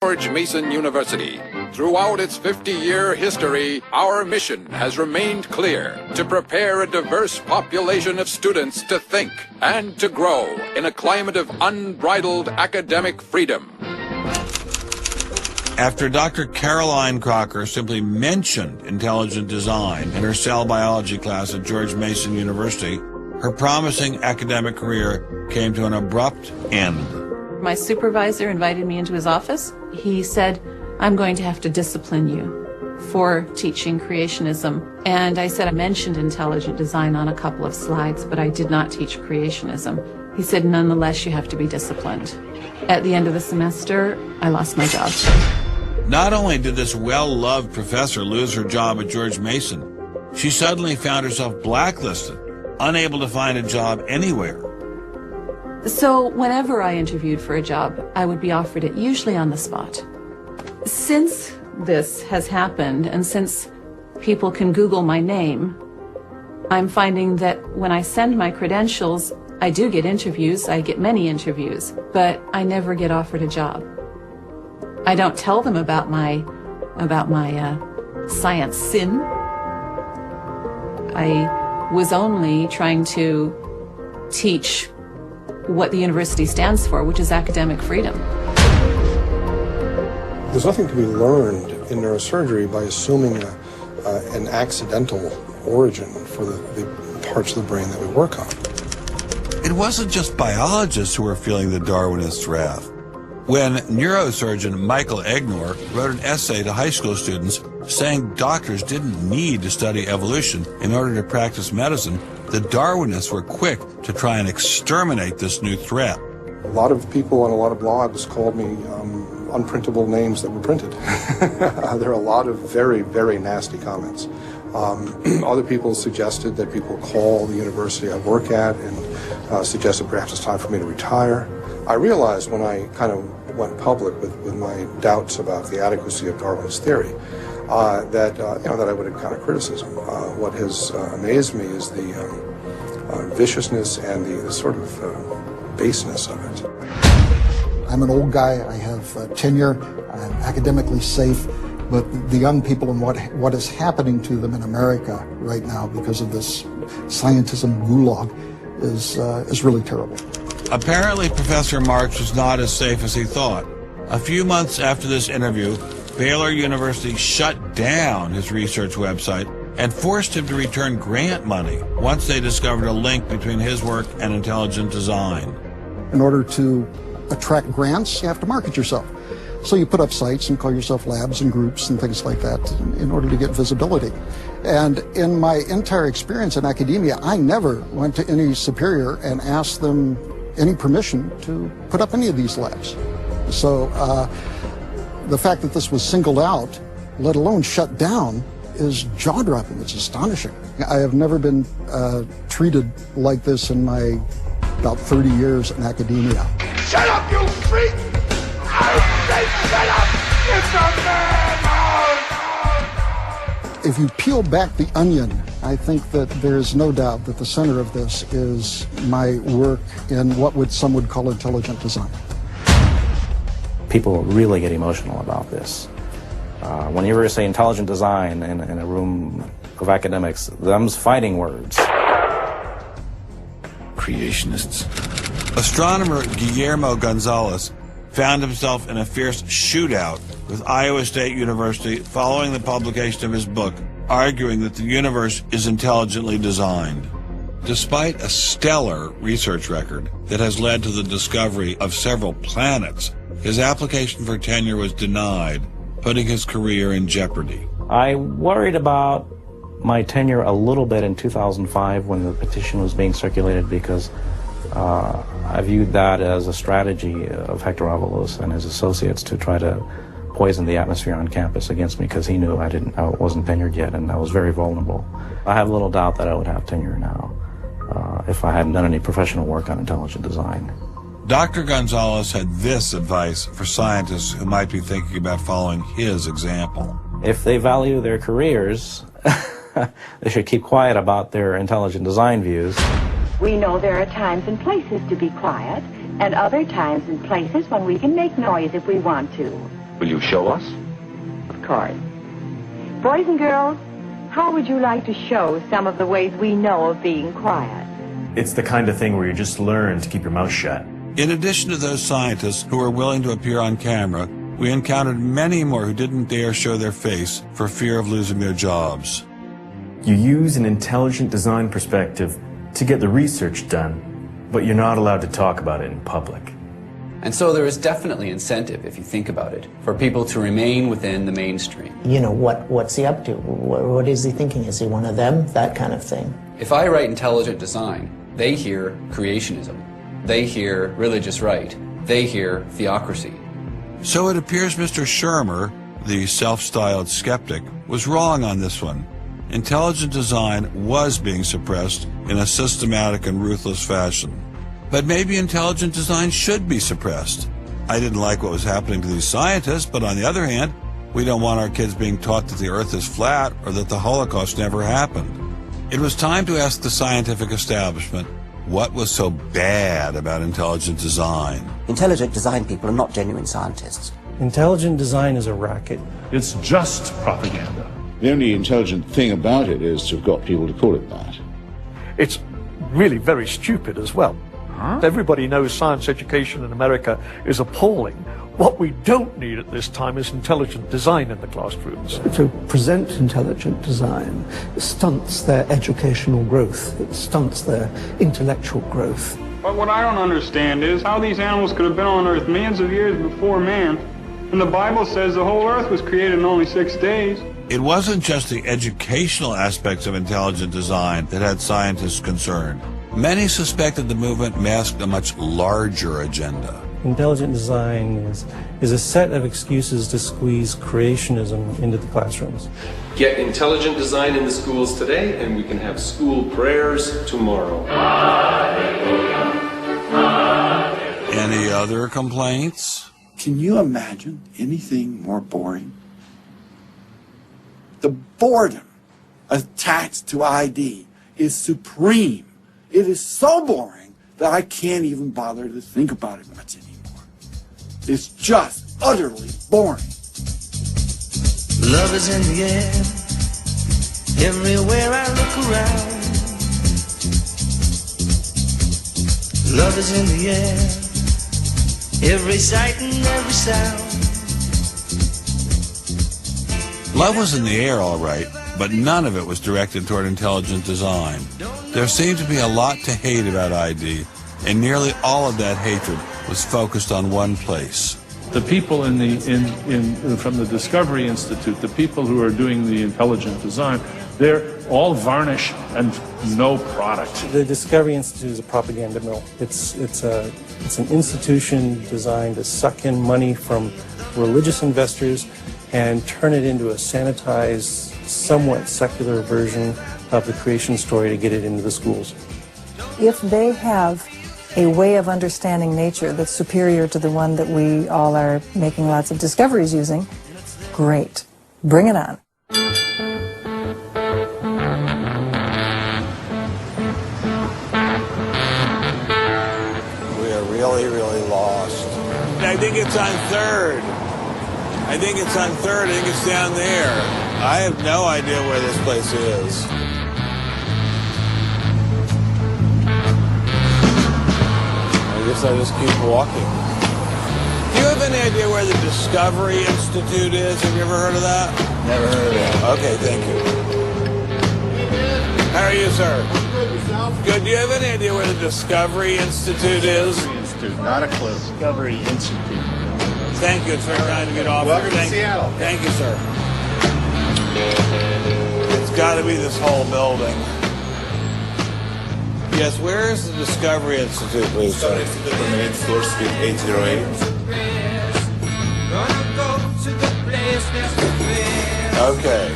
George Mason University. Throughout its 50-year history, our mission has remained clear: to prepare a diverse population of students to think and to grow in a climate of unbridled academic freedom. After Dr. Caroline Crocker simply mentioned intelligent design in her cell biology class at George Mason University, her promising academic career came to an abrupt end. My supervisor invited me into his office. He said, "I'm going to have to discipline you for teaching creationism." And I said, I mentioned intelligent design on a couple of slides, but I did not teach creationism. He said, "Nonetheless, you have to be disciplined." At the end of the semester, I lost my job. Not only did this well-loved professor lose her job at George Mason, she suddenly found herself blacklisted, unable to find a job anywhere. So whenever I interviewed for a job, I would be offered it, usually on the spot. Since this has happened, and since people can Google my name, I'm finding that when I send my credentials, I do get interviews, I get many interviews, but I never get offered a job. I don't tell them about my science sin. I was only trying to teach what the university stands for, which is academic freedom. There's nothing to be learned in neurosurgery by assuming an accidental origin for the parts of the brain that we work on. It wasn't just biologists who were feeling the Darwinist wrath. When neurosurgeon Michael Egnor wrote an essay to high school students saying doctors didn't need to study evolution in order to practice medicine, the Darwinists were quick to try and exterminate this new threat. A lot of people on a lot of blogs called me unprintable names that were printed. There are a lot of very, very nasty comments. Other people suggested that people call the university I work at and suggested perhaps it's time for me to retire. I realized when I kind of went public with my doubts about the adequacy of Darwin's theory that I would encounter criticism. What has amazed me is the viciousness and the sort of baseness of it. I'm an old guy. I have tenure. I'm academically safe. But the young people and what is happening to them in America right now because of this scientism gulag is really terrible. Apparently, Professor Marks was not as safe as he thought. A few months after this interview, Baylor University shut down his research website and forced him to return grant money once they discovered a link between his work and intelligent design. In order to attract grants, you have to market yourself. So you put up sites and call yourself labs and groups and things like that in order to get visibility. And in my entire experience in academia, I never went to any superior and asked them any permission to put up any of these labs. So the fact that this was singled out, let alone shut down, is jaw-dropping. It's astonishing. I have never been treated like this in my about 30 years in academia. Shut up, you freak! I say shut up! It's a madhouse! If you peel back the onion, I think that there is no doubt that the center of this is my work in what some would call intelligent design. People really get emotional about this. Whenever you say intelligent design in a room of academics, them's fighting words. Creationists. Astronomer Guillermo Gonzalez found himself in a fierce shootout with Iowa State University following the publication of his book, arguing that the universe is intelligently designed. Despite a stellar research record that has led to the discovery of several planets, his application for tenure was denied, putting his career in jeopardy. I worried about my tenure a little bit in 2005 when the petition was being circulated because I viewed that as a strategy of Hector Avalos and his associates to try to poison the atmosphere on campus against me because he knew I wasn't tenured yet and I was very vulnerable. I have little doubt that I would have tenure now if I hadn't done any professional work on intelligent design. Dr. Gonzalez had this advice for scientists who might be thinking about following his example. If they value their careers, they should keep quiet about their intelligent design views. We know there are times and places to be quiet, and other times and places when we can make noise if we want to. Will you show us? Of course. Boys and girls, how would you like to show some of the ways we know of being quiet? It's the kind of thing where you just learn to keep your mouth shut. In addition to those scientists who were willing to appear on camera, we encountered many more who didn't dare show their face for fear of losing their jobs. You use an intelligent design perspective to get the research done, but you're not allowed to talk about it in public. And so there is definitely incentive, if you think about it, for people to remain within the mainstream. You know, what's he up to? What is he thinking? Is he one of them? That kind of thing. If I write intelligent design, they hear creationism. They hear religious right. They hear theocracy. So it appears Mr. Shermer, the self-styled skeptic, was wrong on this one. Intelligent design was being suppressed in a systematic and ruthless fashion. But maybe intelligent design should be suppressed. I didn't like what was happening to these scientists, but on the other hand, we don't want our kids being taught that the Earth is flat or that the Holocaust never happened. It was time to ask the scientific establishment what was so bad about intelligent design. Intelligent design people are not genuine scientists. Intelligent design is a racket. It's just propaganda. The only intelligent thing about it is to have got people to call it that. It's really very stupid as well. Huh? Everybody knows science education in America is appalling. What we don't need at this time is intelligent design in the classrooms. To present intelligent design stunts their educational growth. It stunts their intellectual growth. But what I don't understand is how these animals could have been on Earth millions of years before man. And the Bible says the whole Earth was created in only 6 days. It wasn't just the educational aspects of intelligent design that had scientists concerned. Many suspected the movement masked a much larger agenda. Intelligent design is a set of excuses to squeeze creationism into the classrooms. Get intelligent design in the schools today, and we can have school prayers tomorrow. Any other complaints? Can you imagine anything more boring? The boredom attached to ID is supreme. It is so boring that I can't even bother to think about it much anymore. It's just utterly boring. Love is in the air, everywhere I look around. Love is in the air, every sight and every sound. Love was in the air, all right, but none of it was directed toward intelligent design. There seemed to be a lot to hate about ID, and nearly all of that hatred was focused on one place. The people from the Discovery Institute, the people who are doing the intelligent design, they're all varnish and no product. The Discovery Institute is a propaganda mill. It's an institution designed to suck in money from religious investors and turn it into a sanitized, somewhat secular version of the creation story to get it into the schools. If they have a way of understanding nature that's superior to the one that we all are making lots of discoveries using, great. Bring it on. We are really, really lost. I think it's on 3rd. I think it's on 3rd. I think it's down there. I have no idea where this place is. I guess I'll just keep walking. Do you have any idea where the Discovery Institute is? Have you ever heard of that? Never heard of that. Okay, thank you. How are you, sir? Good. Do you have any idea where the Discovery Institute is? Discovery Institute, not a clue. Discovery Institute. Thank you. It's very kind to get off. Welcome to Seattle. Thank you, sir. It's got to be this whole building. Yes, where is the Discovery Institute, please, sir? Discovery Institute on the 8th floor, suite 808. Okay.